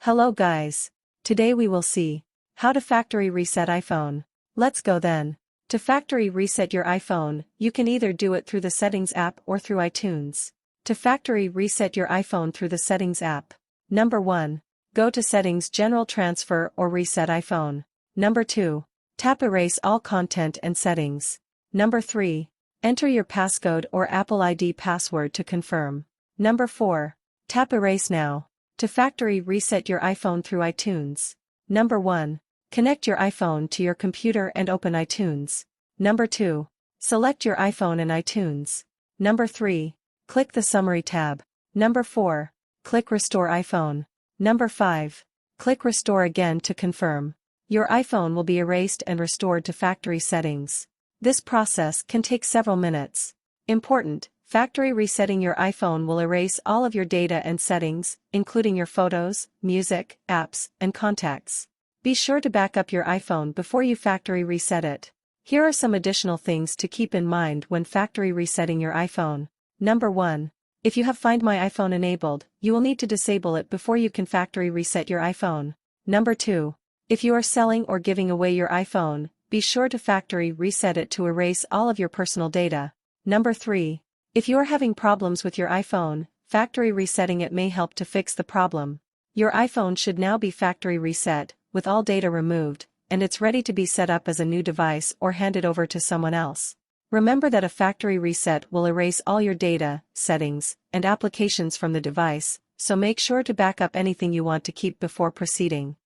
Hello guys. Today we will see how to factory reset iPhone. Let's go then. To factory reset your iPhone, you can either do it through the Settings app or through iTunes. To factory reset your iPhone through the Settings app. Number 1. Go to Settings, General Transfer or Reset iPhone. Number 2. Tap Erase all content and settings. Number 3. Enter your passcode or Apple ID password to confirm. Number 4. Tap Erase now. To factory reset your iPhone through iTunes. Number 1. Connect your iPhone to your computer and open iTunes. Number 2. Select your iPhone in iTunes. Number 3. Click the Summary tab. Number 4. Click Restore iPhone. Number 5. Click Restore again to confirm. Your iPhone will be erased and restored to factory settings. This process can take several minutes. Important: factory resetting your iPhone will erase all of your data and settings, including your photos, music, apps, and contacts. Be sure to back up your iPhone before you factory reset it. Here are some additional things to keep in mind when factory resetting your iPhone. Number 1. If you have Find My iPhone enabled, you will need to disable it before you can factory reset your iPhone. Number 2. If you are selling or giving away your iPhone, be sure to factory reset it to erase all of your personal data. Number 3. If you are having problems with your iPhone, factory resetting it may help to fix the problem. Your iPhone should now be factory reset, with all data removed, and it's ready to be set up as a new device or handed over to someone else. Remember that a factory reset will erase all your data, settings, and applications from the device, so make sure to back up anything you want to keep before proceeding.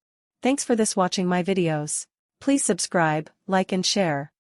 Thanks for watching my videos. Please subscribe, like and share.